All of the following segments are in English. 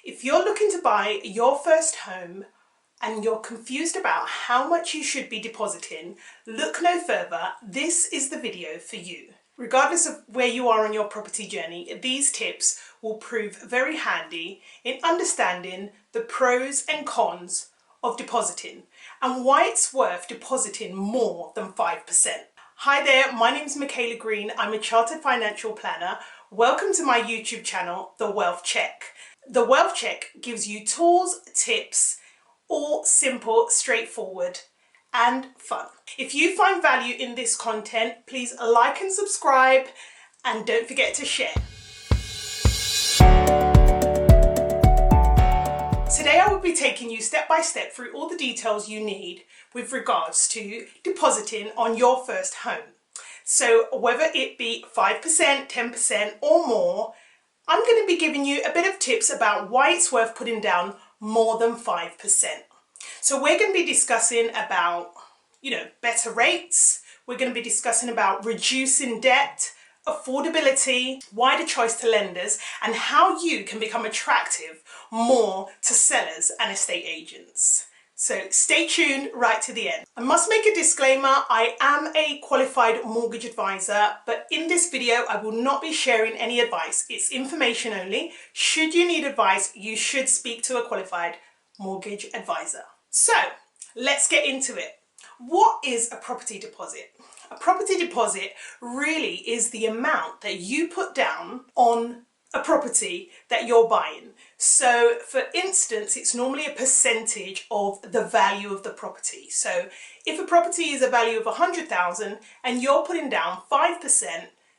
If you're looking to buy your first home and you're confused about how much you should be depositing, look no further. This is the video for you. Regardless of where you are on your property journey, these tips will prove very handy in understanding the pros and cons of depositing and why it's worth depositing more than 5%. Hi there, my name is Michaela Green. I'm a chartered financial planner. Welcome to my YouTube channel, The Wealth Check. The Wealth Check gives you tools, tips, all simple, straightforward and fun. If you find value in this content, please like and subscribe and don't forget to share. Today I will be taking you step by step through all the details you need with regards to depositing on your first home. So whether it be 5%, 10% or more, I'm going to be giving you a bit of tips about why it's worth putting down more than 5%. So we're going to be discussing about, better rates. We're going to be discussing about reducing debt, affordability, wider choice to lenders, and how you can become attractive more to sellers and estate agents. So stay tuned right to the end. I must make a disclaimer, I am a qualified mortgage advisor, but in this video I will not be sharing any advice. It's information only. Should you need advice, you should speak to a qualified mortgage advisor. So let's get into it. What is a property deposit? A property deposit really is the amount that you put down on a property that you're buying. So for instance, it's normally a percentage of the value of the property. So if a property is a value of 100,000 and you're putting down 5%,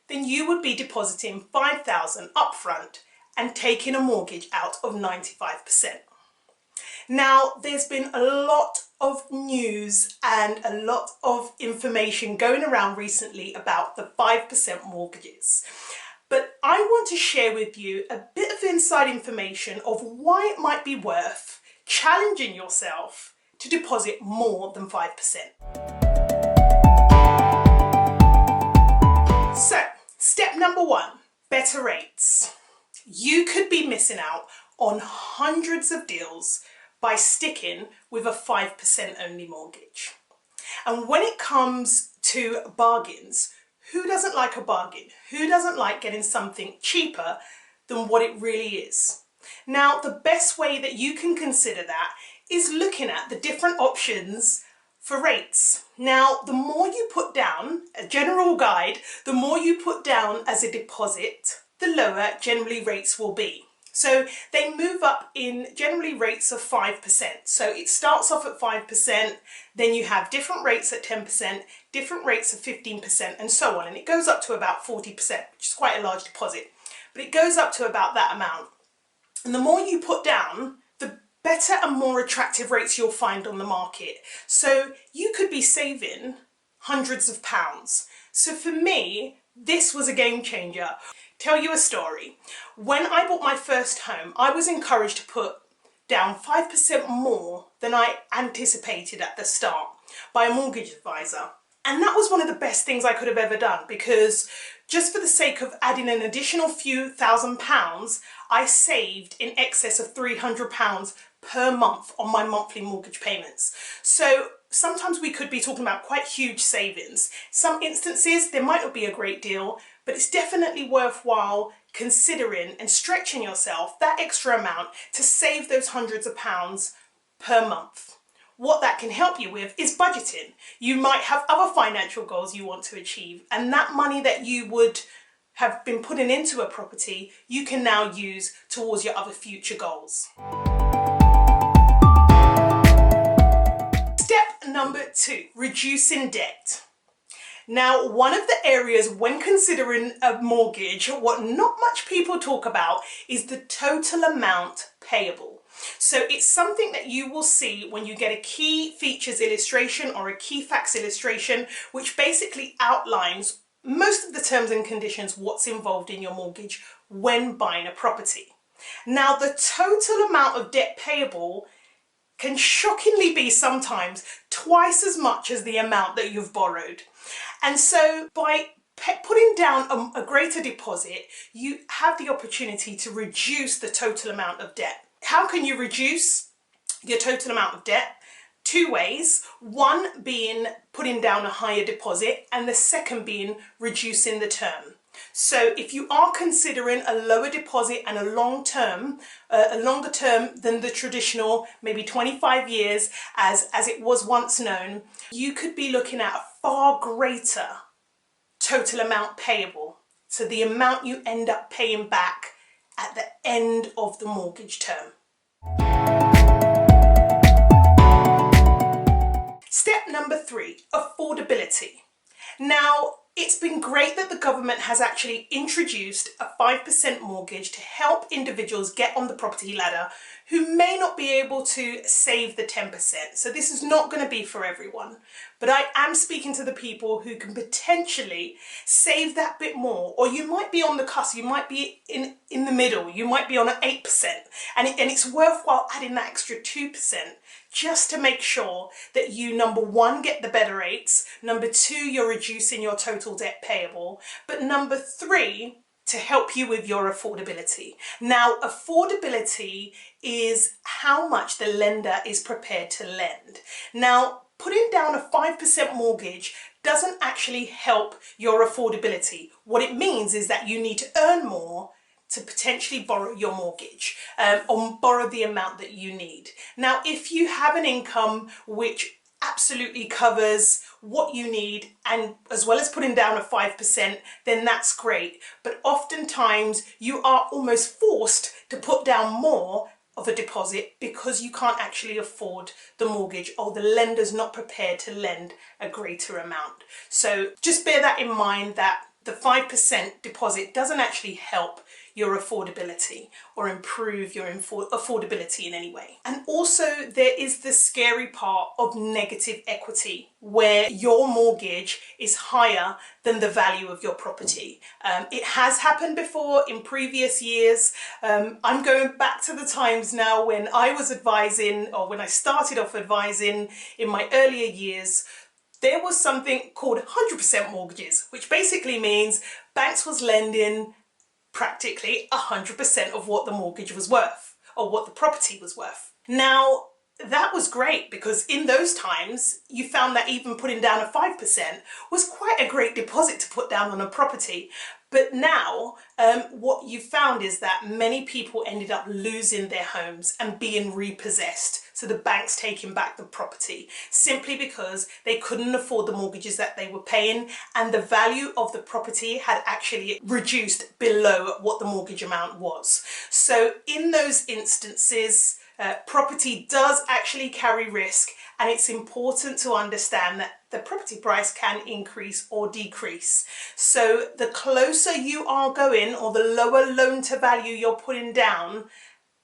then you would be depositing 5,000 upfront and taking a mortgage out of 95%. Now, there's been a lot of news and a lot of information going around recently about the 5% mortgages. But I want to share with you a bit of inside information of why it might be worth challenging yourself to deposit more than 5%. So, step number one, better rates. You could be missing out on hundreds of deals by sticking with a 5% only mortgage. And when it comes to bargains, who doesn't like a bargain? Who doesn't like getting something cheaper than what it really is? Now, the best way that you can consider that is looking at the different options for rates. Now, the more you put down, a general guide, the more you put down as a deposit, the lower generally rates will be. So they move up in generally rates of 5%. So it starts off at 5%, then you have different rates at 10%, different rates of 15% and so on. And it goes up to about 40%, which is quite a large deposit. But it goes up to about that amount. And the more you put down, the better and more attractive rates you'll find on the market. So you could be saving hundreds of pounds. So for me, this was a game changer. Tell you a story. When I bought my first home, I was encouraged to put down 5% more than I anticipated at the start by a mortgage advisor. And that was one of the best things I could have ever done, because just for the sake of adding an additional few £1,000s, I saved in excess of £300 per month on my monthly mortgage payments. So sometimes we could be talking about quite huge savings. Some instances, there might not be a great deal, but it's definitely worthwhile considering and stretching yourself that extra amount to save those hundreds of pounds per month. What that can help you with is budgeting. You might have other financial goals you want to achieve, and that money that you would have been putting into a property, you can now use towards your other future goals. Step number two, reducing debt. Now, one of the areas when considering a mortgage, what not much people talk about is the total amount payable. So it's something that you will see when you get a key features illustration or a key facts illustration, which basically outlines most of the terms and conditions, what's involved in your mortgage when buying a property. Now, the total amount of debt payable can shockingly be sometimes twice as much as the amount that you've borrowed. And so by putting down a greater deposit, you have the opportunity to reduce the total amount of debt. how can you reduce your total amount of debt? Two ways, one being putting down a higher deposit and the second being reducing the term. So if you are considering a lower deposit and a longer term than the traditional, maybe 25 years as it was once known, you could be looking at a far greater total amount payable. So the amount you end up paying back at the end of the mortgage term. Step number 3, affordability. Now, it's been great that the government has actually introduced a 5% mortgage to help individuals get on the property ladder who may not be able to save the 10%. So this is not going to be for everyone, but I am speaking to the people who can potentially save that bit more, or you might be on the cusp, you might be in the middle, you might be on an 8%, and it's worthwhile adding that extra 2% just to make sure that you, number one, get the better rates, number two, you're reducing your total debt payable, but number three, to help you with your affordability. Now, affordability is how much the lender is prepared to lend. Now, putting down a 5% mortgage doesn't actually help your affordability. What it means is that you need to earn more to potentially borrow your mortgage or borrow the amount that you need. Now, if you have an income which absolutely covers what you need, and as well as putting down a 5%, then that's great. But oftentimes you are almost forced to put down more of a deposit because you can't actually afford the mortgage, or the lender's not prepared to lend a greater amount. So just bear that in mind, that the 5% deposit doesn't actually help your affordability or improve your affordability in any way. And also there is the scary part of negative equity, where your mortgage is higher than the value of your property. It has happened before in previous years. I'm going back to the times now when I was advising, or when I started off advising in my earlier years. There was something called 100% mortgages, which basically means banks was lending practically 100% of what the mortgage was worth, or what the property was worth. Now, that was great because in those times you found that even putting down a 5% was quite a great deposit to put down on a property. But now what you found is that many people ended up losing their homes and being repossessed. So the banks taking back the property simply because they couldn't afford the mortgages that they were paying, and the value of the property had actually reduced below what the mortgage amount was. So in those instances, property does actually carry risk, and it's important to understand that the property price can increase or decrease. So the closer you are going, or the lower loan to value you're putting down,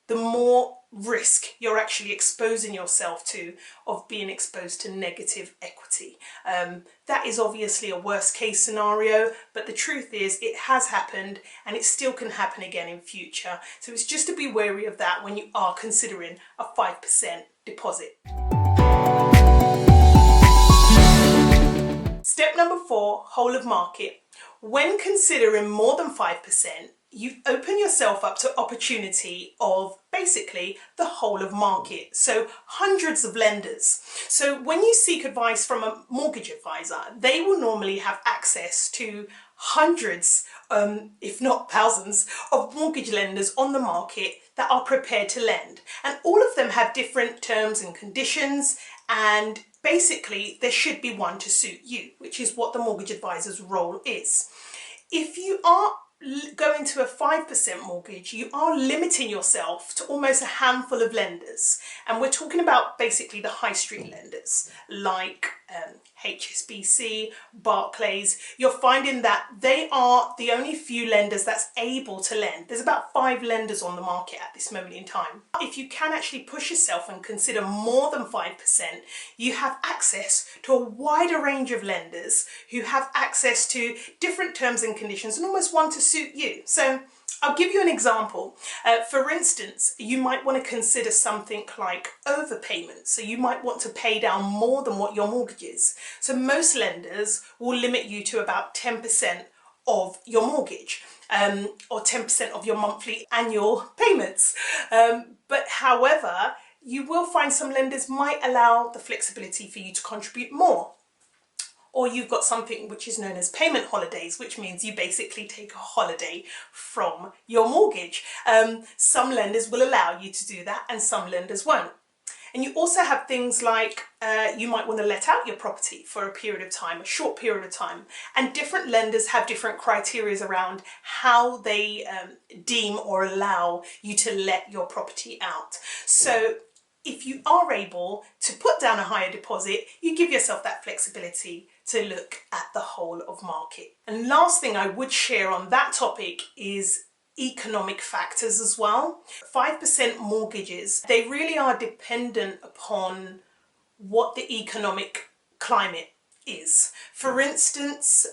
the more risk you're actually exposing yourself to of being exposed to negative equity. That is obviously a worst case scenario, but the truth is it has happened and it still can happen again in future. So it's just to be wary of that when you are considering a 5% deposit. Step number 4, whole of market. When considering more than 5%, you open yourself up to opportunity of basically the whole of market, so hundreds of lenders. So when you seek advice from a mortgage advisor, they will normally have access to hundreds, if not thousands, of mortgage lenders on the market that are prepared to lend. And all of them have different terms and conditions, and basically there should be one to suit you, which is what the mortgage advisor's role is. If you are going to a 5% mortgage, you are limiting yourself to almost a handful of lenders. And we're talking about basically the high street lenders like HSBC, Barclays. You're finding that they are the only few lenders that's able to lend. There's about 5 lenders on the market at this moment in time. If you can actually push yourself and consider more than 5%, you have access to a wider range of lenders who have access to different terms and conditions, and almost one to suit you. So I'll give you an example. For instance, you might want to consider something like overpayment. So you might want to pay down more than what your mortgage is. So most lenders will limit you to about 10% of your mortgage. or 10% of your monthly annual payments. But however, you will find some lenders might allow the flexibility for you to contribute more. Or you've got something which is known as payment holidays, which means you basically take a holiday from your mortgage. Some lenders will allow you to do that and some lenders won't. And you also have things like you might want to let out your property for a period of time, a short period of time. And different lenders have different criteria around how they deem or allow you to let your property out. So if you are able to put down a higher deposit, you give yourself that flexibility to look at the whole of market. And last thing I would share on that topic is economic factors as well. 5% mortgages, they really are dependent upon what the economic climate is. For instance,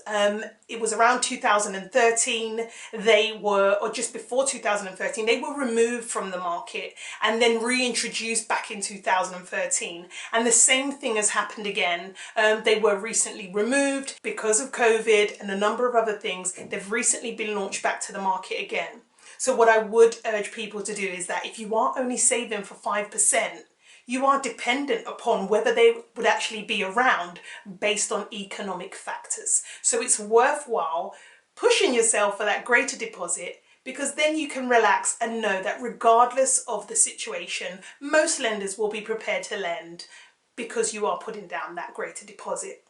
it was around 2013, they were, or just before 2013, they were removed from the market and then reintroduced back in 2013. And the same thing has happened again. They were recently removed because of COVID and a number of other things. They've recently been launched back to the market again. So what I would urge people to do is that if you are only saving for 5%, you are dependent upon whether they would actually be around based on economic factors. So it's worthwhile pushing yourself for that greater deposit, because then you can relax and know that regardless of the situation, most lenders will be prepared to lend because you are putting down that greater deposit.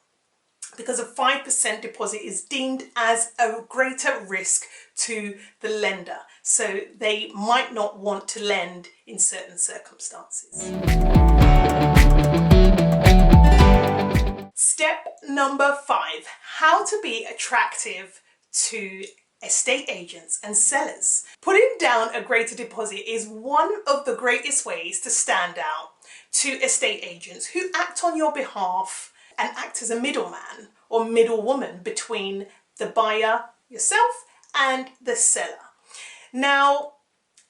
Because a 5% deposit is deemed as a greater risk to the lender. So they might not want to lend in certain circumstances. Step number 5, how to be attractive to estate agents and sellers. Putting down a greater deposit is one of the greatest ways to stand out to estate agents who act on your behalf and act as a middleman or middlewoman between the buyer, yourself, and the seller. Now,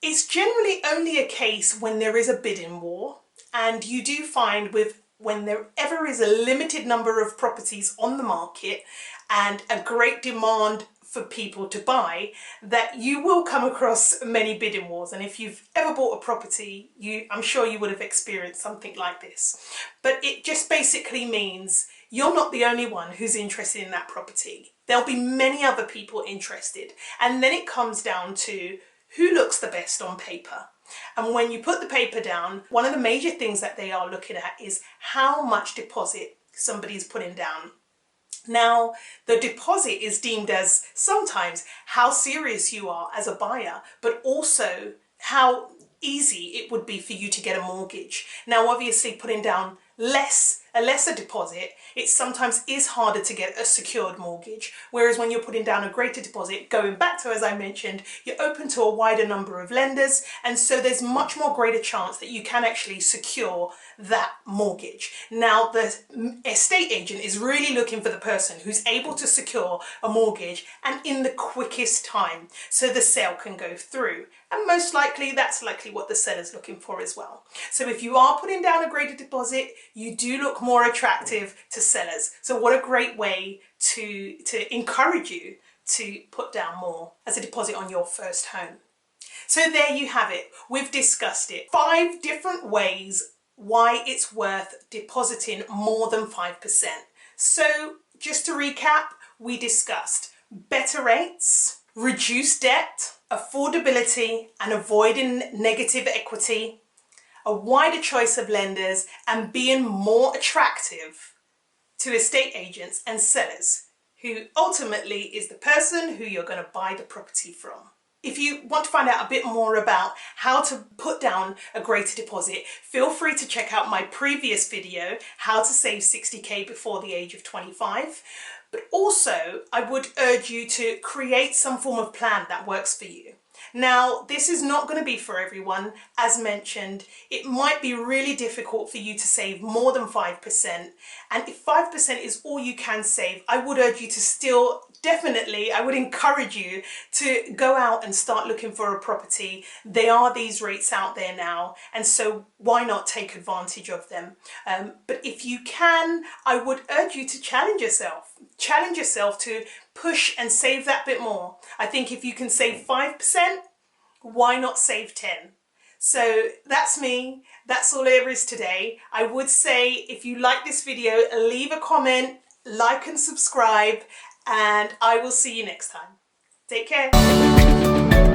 it's generally only a case when there is a bidding war, and you do find when there ever is a limited number of properties on the market and a great demand for people to buy, that you will come across many bidding wars. And if you've ever bought a property, I'm sure you would have experienced something like this. But it just basically means you're not the only one who's interested in that property. There'll be many other people interested. And then it comes down to who looks the best on paper. And when you put the paper down, one of the major things that they are looking at is how much deposit somebody's putting down. Now, the deposit is deemed as sometimes how serious you are as a buyer, but also how easy it would be for you to get a mortgage. Now, obviously, putting down a lesser deposit, it sometimes is harder to get a secured mortgage. Whereas when you're putting down a greater deposit, going back to, as I mentioned, you're open to a wider number of lenders. And so there's much more greater chance that you can actually secure that mortgage. Now, the estate agent is really looking for the person who's able to secure a mortgage and in the quickest time so the sale can go through. And most likely, that's likely what the seller's looking for as well. So if you are putting down a greater deposit, you do look more attractive to sellers. So what a great way to encourage you to put down more as a deposit on your first home. So there you have it. We've discussed it. 5 different ways why it's worth depositing more than 5%. So just to recap, we discussed better rates, reduced debt, affordability and avoiding negative equity, a wider choice of lenders, and being more attractive to estate agents and sellers, who ultimately is the person who you're going to buy the property from. If you want to find out a bit more about how to put down a greater deposit, feel free to check out my previous video, how to save 60k before the age of 25. But also, I would urge you to create some form of plan that works for you. Now, this is not going to be for everyone. As mentioned, it might be really difficult for you to save more than 5%. And if 5% is all you can save, I would urge you to still I would encourage you to go out and start looking for a property. There are these rates out there now, and so why not take advantage of them? But if you can, I would urge you to challenge yourself. challenge yourself to push and save that bit more. I think if you can save 5%, why not save 10? So that's me. That's all there is today. I would say if you like this video, leave a comment, like and subscribe, and I will see you next time. Take care.